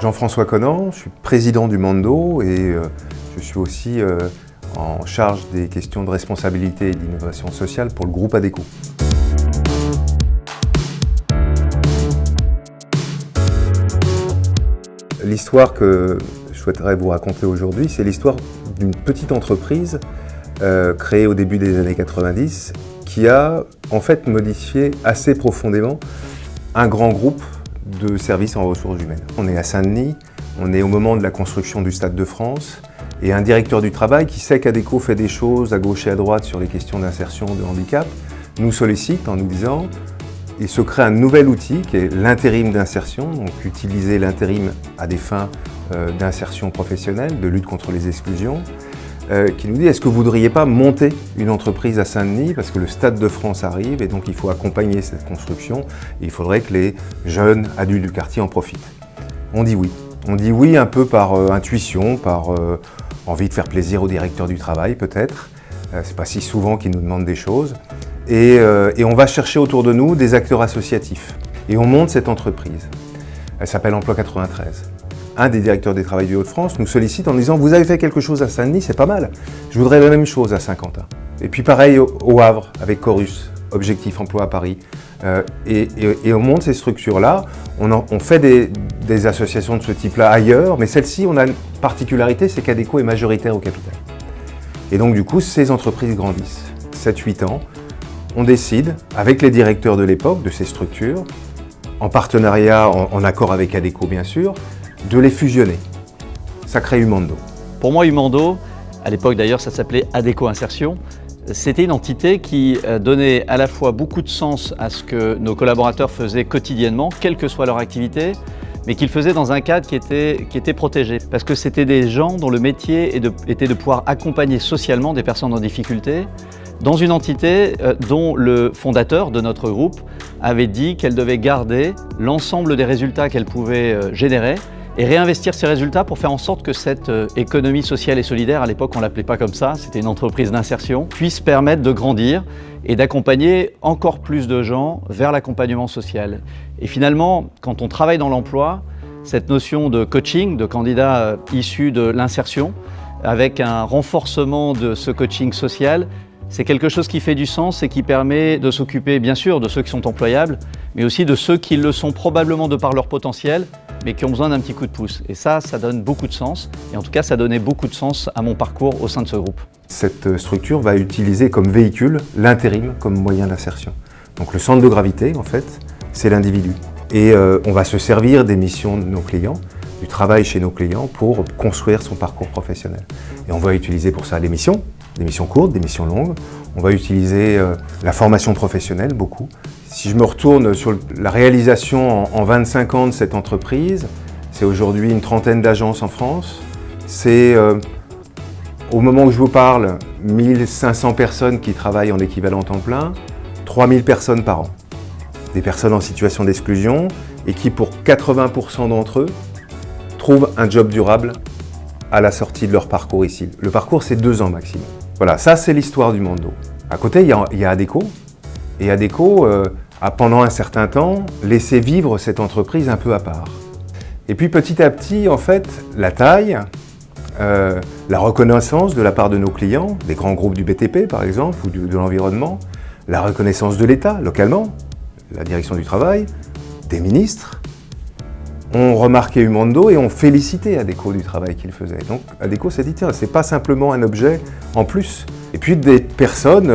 Jean-François Conant, je suis président du Mando et je suis aussi en charge des questions de responsabilité et d'innovation sociale pour le groupe Adecco. L'histoire que je souhaiterais vous raconter aujourd'hui, c'est l'histoire d'une petite entreprise créée au début des années 90 qui a en fait modifié assez profondément un grand groupe de services en ressources humaines. On est à Saint-Denis, on est au moment de la construction du Stade de France et un directeur du travail qui sait qu'Adecco fait des choses à gauche et à droite sur les questions d'insertion, de handicap, nous sollicite en nous disant il se crée un nouvel outil qui est l'intérim d'insertion, donc utiliser l'intérim à des fins d'insertion professionnelle, de lutte contre les exclusions, qui nous dit est-ce que vous ne voudriez pas monter une entreprise à Saint-Denis parce que le Stade de France arrive et donc il faut accompagner cette construction et il faudrait que les jeunes adultes du quartier en profitent. On dit oui. On dit oui un peu par intuition, par envie de faire plaisir au directeur du travail peut-être. C'est pas si souvent qu'ils nous demandent des choses. Et on va chercher autour de nous des acteurs associatifs. Et on monte cette entreprise. Elle s'appelle Emploi 93. Un des directeurs des travaux du Hauts-de-France nous sollicite en disant « Vous avez fait quelque chose à Saint-Denis, c'est pas mal. Je voudrais la même chose à Saint-Quentin. » Et puis pareil au Havre, avec Chorus, Objectif Emploi à Paris. Et on monte ces structures-là. On fait des associations de ce type-là ailleurs, mais celle-ci, on a une particularité, c'est qu'Adecco est majoritaire au capital. Et donc du coup, ces entreprises grandissent. 7-8 ans, on décide, avec les directeurs de l'époque, de ces structures, en partenariat, en accord avec Adecco bien sûr, de les fusionner. Ça crée Umando. Pour moi, Umando, à l'époque d'ailleurs ça s'appelait Adecco Insertion, c'était une entité qui donnait à la fois beaucoup de sens à ce que nos collaborateurs faisaient quotidiennement, quelle que soit leur activité, mais qu'ils faisaient dans un cadre qui était protégé. Parce que c'était des gens dont le métier était de pouvoir accompagner socialement des personnes en difficulté, dans une entité dont le fondateur de notre groupe avait dit qu'elle devait garder l'ensemble des résultats qu'elle pouvait générer et réinvestir ces résultats pour faire en sorte que cette économie sociale et solidaire, à l'époque on ne l'appelait pas comme ça, c'était une entreprise d'insertion, puisse permettre de grandir et d'accompagner encore plus de gens vers l'accompagnement social. Et finalement, quand on travaille dans l'emploi, cette notion de coaching, de candidats issus de l'insertion, avec un renforcement de ce coaching social, c'est quelque chose qui fait du sens et qui permet de s'occuper bien sûr de ceux qui sont employables, mais aussi de ceux qui le sont probablement de par leur potentiel, mais qui ont besoin d'un petit coup de pouce. Et ça donne beaucoup de sens. Et en tout cas, ça donnait beaucoup de sens à mon parcours au sein de ce groupe. Cette structure va utiliser comme véhicule l'intérim comme moyen d'insertion. Donc le centre de gravité, en fait, c'est l'individu. Et on va se servir des missions de nos clients, du travail chez nos clients pour construire son parcours professionnel. Et on va utiliser pour ça des missions courtes, des missions longues. On va utiliser la formation professionnelle, beaucoup. Si je me retourne sur la réalisation en 25 ans de cette entreprise, c'est aujourd'hui une trentaine d'agences en France. C'est, au moment où je vous parle, 1500 personnes qui travaillent en équivalent temps plein, 3000 personnes par an. Des personnes en situation d'exclusion et qui, pour 80% d'entre eux, trouvent un job durable à la sortie de leur parcours ici. Le parcours, c'est 2 ans maximum. Voilà, ça c'est l'histoire du Mando. À côté, il y a Adecco. Et Adecco a pendant un certain temps laissé vivre cette entreprise un peu à part. Et puis petit à petit, en fait, la taille, la reconnaissance de la part de nos clients, des grands groupes du BTP par exemple, ou de l'environnement, la reconnaissance de l'État localement, la direction du travail, des ministres, ont remarqué Umando et ont félicité Adecco du travail qu'il faisait. Donc Adecco s'est dit, tiens, c'est pas simplement un objet en plus. Et puis des personnes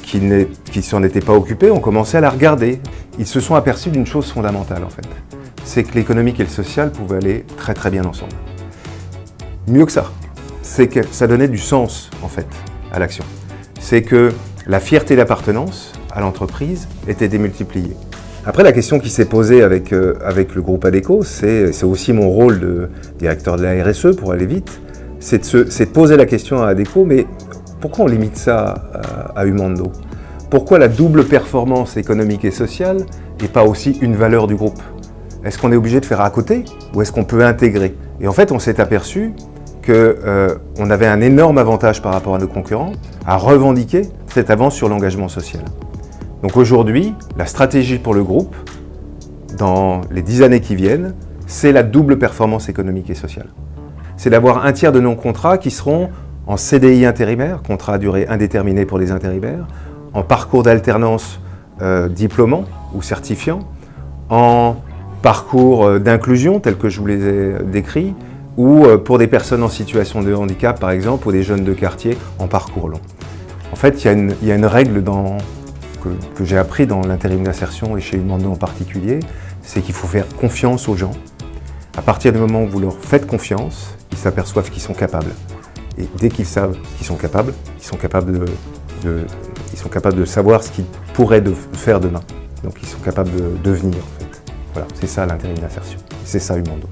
qui s'en étaient pas occupées ont commencé à la regarder. Ils se sont aperçus d'une chose fondamentale en fait. C'est que l'économique et le social pouvaient aller très très bien ensemble. Mieux que ça, c'est que ça donnait du sens en fait à l'action. C'est que la fierté d'appartenance à l'entreprise était démultipliée. Après, la question qui s'est posée avec le groupe Adecco, c'est aussi mon rôle de directeur de la RSE, pour aller vite, c'est de poser la question à Adecco, mais pourquoi on limite ça à Umando? Pourquoi la double performance économique et sociale n'est pas aussi une valeur du groupe? Est-ce qu'on est obligé de faire à côté ou est-ce qu'on peut intégrer? Et en fait, on s'est aperçu qu'on avait un énorme avantage par rapport à nos concurrents à revendiquer cette avance sur l'engagement social. Donc aujourd'hui, la stratégie pour le groupe, dans les 10 années qui viennent, c'est la double performance économique et sociale. C'est d'avoir un tiers de nos contrats qui seront en CDI intérimaire, contrat à durée indéterminée pour les intérimaires, en parcours d'alternance diplômant ou certifiant, en parcours d'inclusion tel que je vous les ai décrits, ou pour des personnes en situation de handicap par exemple, ou des jeunes de quartier en parcours long. En fait, il y a une règle que j'ai appris dans l'intérim d'insertion et chez Umando en particulier, c'est qu'il faut faire confiance aux gens. À partir du moment où vous leur faites confiance, ils s'aperçoivent qu'ils sont capables. Et dès qu'ils savent qu'ils sont capables, ils sont capables de savoir ce qu'ils pourraient faire demain. Donc ils sont capables de devenir en fait. Voilà, c'est ça l'intérim d'insertion. C'est ça Umando.